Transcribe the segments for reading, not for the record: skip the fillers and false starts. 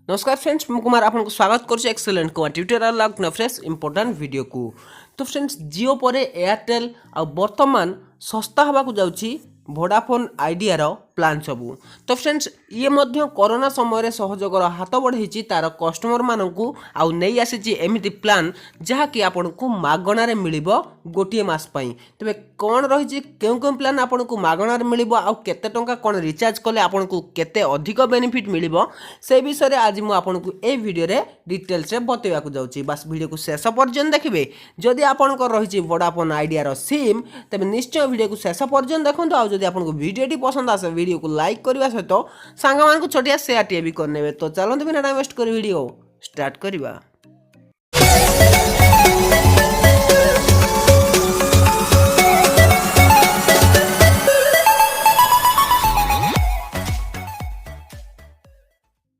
नमस्कार फ्रेंड्स, मैं कुमार आपको स्वागत करुच्ची एक्सेलेंट कुमार ट्यूटोरियल लग फ्रेश इंपोर्टाट वीडियो को। तो फ्रेंड्स, जियो पर एयरटेल आ बर्तमान सस्ता हवा जाऊँगी वोडाफोन आइडिया रो प्लान सबू। तो फ्रेंड्स, ये मध्य कोरोना समय सहयोगर हाथ बढ़ाई तार कस्टमर मानू आउ नहीं आसी एमती प्लान जहाँकि आपन को मागणार मिल गोटे मस। तेज कौन रही क्यों क्यों प्लान आपन को मागणार मिल आते टंका कौन रिचार्ज कले आपन को केते अधिक बेनिफिट मिल से विषय आज मुझे वीडियो रे डिटेल्स बतवाक जाऊँगी। बस वीडियो को शेष पर्यंत देखिए। जदि आपन रही वोडाफोन आइडिया रो सिम तेज निश्चय वीडियो को शेष पर्यंत देखो। आदि आपको वीडियो पसंद आसे वीडियो को लाइक करने सहित सांग मान छोटिया सेयार टे भी करने। तो चलते बिना टाइम वेस्ट कर वीडियो स्टार्ट करवा।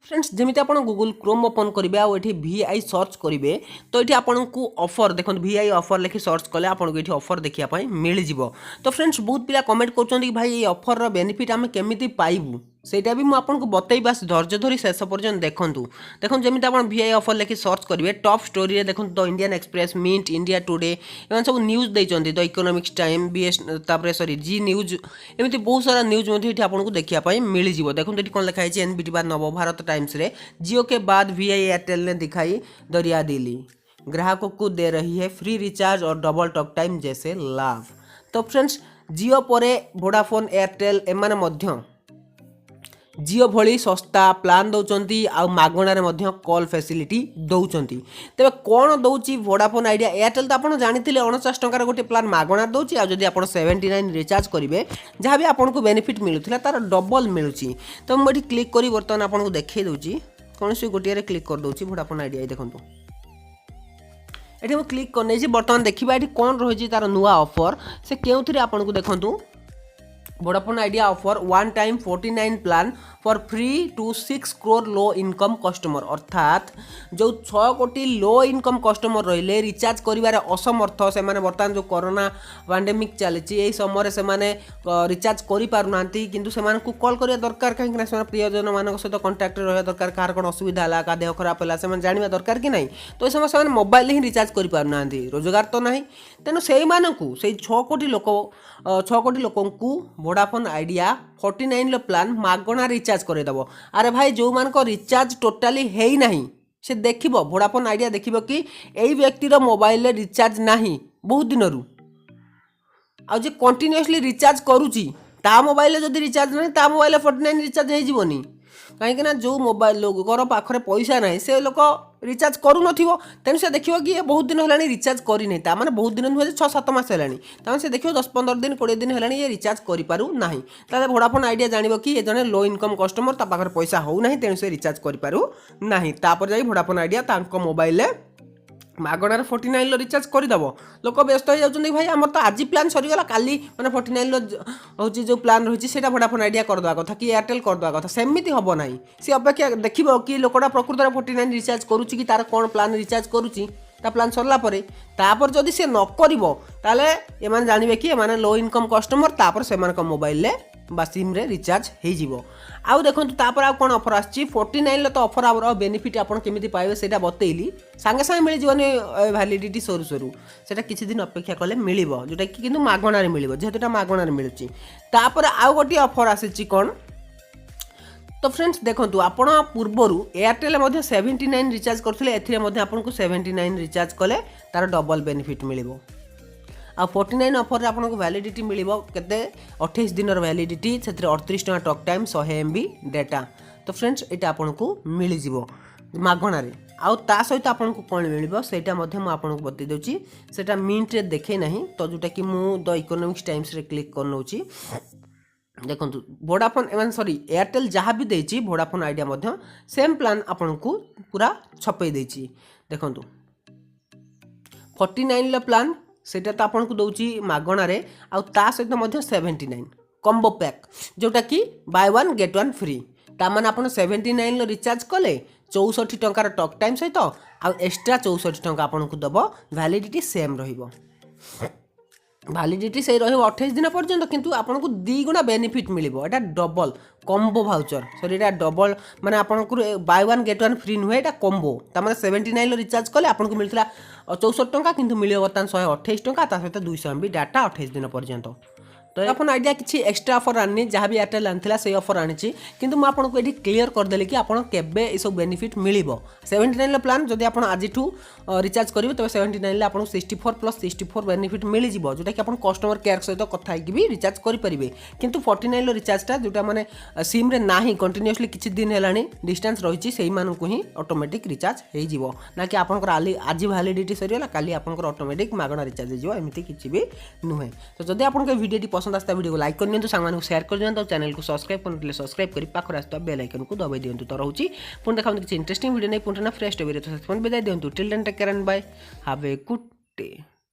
फ्रेंड्स, जमी आप गूगल क्रोम ओपन करेंगे आउ ये VI सर्च करेंगे तो ये आपन को ऑफर देखो VI ऑफर लिखि सर्च कले आपको ये ऑफर देखा मिल जाव। तो फ्रेंड्स, बहुत पिला कमेंट कर भाई ये ऑफर बेनिफिट आम केमी पाइबू सेटा भी मुझे बतई। बस धैर्य धरी शेष पर्यंत देखूँ। देखो जमी आप VI ऑफर लिखि सर्च करेंगे टॉप स्टोरी रे देखो the Indian Express, Mint, India Today एम सब न्यूज देते the economics time BS sorry Zee news एमती बहुत सारा न्यूज आपको देखापी मिल जाव। देखो ये कौन लिखाई NBT बाद नवभारत टाइम्स रे जियो के बाद VI एयरटेल ने दिखाई दरिया दिली, ग्राहकों को दे रही है फ्री रिचार्ज और डबल टॉक टाइम जैसे लाभ। तो फ्रेंड्स, जियो पर वोडाफोन एयरटेल एमाने मध्य जियो भली सस्ता प्लान दौरान आउ मागणार कॉल फैसिलिटी दौरान। तेज कौन दौर वोडाफोन आइडिया एयरटेल तो आपड़ जानी 49 टंकार गोटे प्लान मागणार दौर। आदि आप 79 रिचार्ज करेंगे जहाँ भी आपको बेनिफिट मिलूला तार डबल मिलूँ। तो मुझे क्लिक कर बर्तमान आपको देखे दूसरी कौन सी गोटे क्लिक कर दूसरी वोडाफोन आइडिया। देखो ये क्लिक करने बर्तमान देखा ये कौन रही तार नुआ ऑफर से क्यों आपको देखूँ Vodafone Idea offer one time 49 plan for free to 6 crore low income customer. अर्थात जो 6 कोटी लो इनकम कस्टमर रहिले रिचार्ज करिवारे असमर्थ से माने बर्तमान जो कोरोना पैंडेमिक चली समय से माने रिचार्ज करि पारुना किंतु से माने को कॉल करिया दरकार कहीं से प्रियजन मान सहित कंटाक्ट रहा दरकार कार कौन असुविधा है का देह खराब है से जानवा दरकार कि नहीं। तो ये समय से मोबाइल ही रिचार्ज करि पारुना रोजगार तो नहीं तेणु से 6 कोटी लोक वोडाफोन आइडिया 49 प्लान मागणा रिचार्ज करदेव। अरे भाई जो मान को रिचार्ज टोटाली है ही नहीं से देख वोडाफोन आइडिया देख कि यही व्यक्तिर मोबाइल रिचार्ज नहीं बहुत दिन रू आज कंटिन्यूअसली रिचार्ज करुच्ची ता मोबाइल जब रिचार्ज नहीं ता मोबाइल 49 रिचार्ज होनी कहीं जो मोबाइल लोकर पाखे पैसा ना से लोक रिचार्ज करूँ तेणु से देखिए कि बहुत दिन है रिचार्ज करनी मैंने बहुत दिन नुहे 6-7 मास है से देखिए 10-15 दिन 20 दिन है ये रिचार्ज करूना ताले वोडाफोन आइडिया जान कि ये जड़े लो इनकम कस्टमर पाखे पैसा होना तेणु से रिचार्ज करूना तापर जा वोडाफोन आइडिया मोबाइल मागणार 49 रिचार्ज करदेव। लोक व्यस्त हो जाती भाई आम तो आज प्लान सरीगला काली मैंने 49 हूँ जो प्लान रही है वोडाफोन आइडिया करदे कथा कि एयरटेल करदे कथा सेमती हम ना सी अपेक्षा देखो कि लोकटा प्रकृत 49 रिचार्ज करुच्ची कि तार कौन प्लान रिचार्ज करुच्ची प्लान सरला जदि से न कर जानवे कि लो इनकम कस्टमर तापर से मोबाइल बा सिम रे रिचार्ज हो आउ देखो तापर आउ कौन ऑफर आछि 49 तो ऑफर आवर बेनिफिट आपन केमिति पाइबे सेटा बतेइली सांगे सांगे मिल जीवनी वैलिडिटी सरू सरू सेटा किछि दिन अपेक्षा कले मिलिबो जोटा कि किंतु मागणारे मिलिबो जेहेतुटा मागणारे मिलुछि। तापर आउ गोटी ऑफर आछि कोन तो फ्रेंड्स देखो आपण पूर्वर एयरटेल 79 रिचार्ज करथिले एथिरे मध्ये आपनको 79 रिचार्ज कले तार डबल बेनिफिट मिलिबो। आ 49 ऑफर आपको वैलिडिटी मिल के 28 दिन वैलिडिटी से 38 टका टॉक टाइम 100 MB डेटा। तो फ्रेंड्स ये आपको मिल जाव मागणार आउ ता सहित आपको कौन मिल सेटा आपको बतई दूसरी सेटा मिंट रे देखे ना तो जोटा कि मु द इकोनॉमिक्स टाइम्स रे क्लिक कर नौची। देखो वोडाफोन एवं सॉरी एयरटेल जहाँ भी देती वोडाफोन आइडिया सेम प्लान आपको पूरा छपे देती। देखो 49 प्लान सेटा तो आपको दूसरी मागणारे आ सहित 79 कॉम्बो पैक जोटा कि buy one get one free तामान आप 79 रिचार्ज कले 64 टंकार टॉक टाइम सहित आ एक्स्ट्रा 64 टंका आपको दब वैलिडिटी सेम रहिबो। भैलिडिटी से रही 28 दिन पर्यंत किंतु आपको 2 गुणा बेनिफिट मिल एटा डबल कॉम्बो भाउचर सॉरी एटा डबल माने आपको bye one get one free नुहे एटा कॉम्बो तमाने 79 रिचार्ज कले आपको मिलता 64 टंका किंतु मिले बर्तमान 128 टंका ता सहित 200 MB डाटा 28 दिन पर्यंत। तो अपन आइडिया किसी एक्सट्रा ऑफर आनी जहाँ भी एयरटेल आनी से ऑफर आनी किंतु मुझे आपको ये क्लीयर करदेली कि आपन केबे ये सब बेनिफिट मिल 79 प्लान जदि आप आज रिचार्ज करेंगे तब 79 आपको 64 प्लस 64 बेनिफिट मिल जाव जोटा कि आप कस्टमर केयर सहित कथा भी रिचार्ज करेंगे किंतु 49 रिचार्जटा जोटा मैंने सिम रे ना ही कंटिन्यूअसली किसी दिन है डिस्टेंस रही से ही ऑटोमेटिक रिचार्ज हो ना कि आपंकर आज वैलिडिटी सरीगला काली आपंकर ऑटोमेटिक मागणा रिचार्ज हो एमती किसी भी नुहे। तो जब आपको वीडियो पसंद आसता वीडियो को लाइक कर दिखाँ सांग शेयर कर दिखाँ चैनल को सब्सक्राइब करते सब्सक्राइब कर पाखर आसता बेल आइकन को दबाई दिंतु। तो रोचे पुणी देखा किसी इंटरेस्टिंग वीडियो नहीं पुणी फ्रेश विदाय दिंतु till then take care and bye have a good day.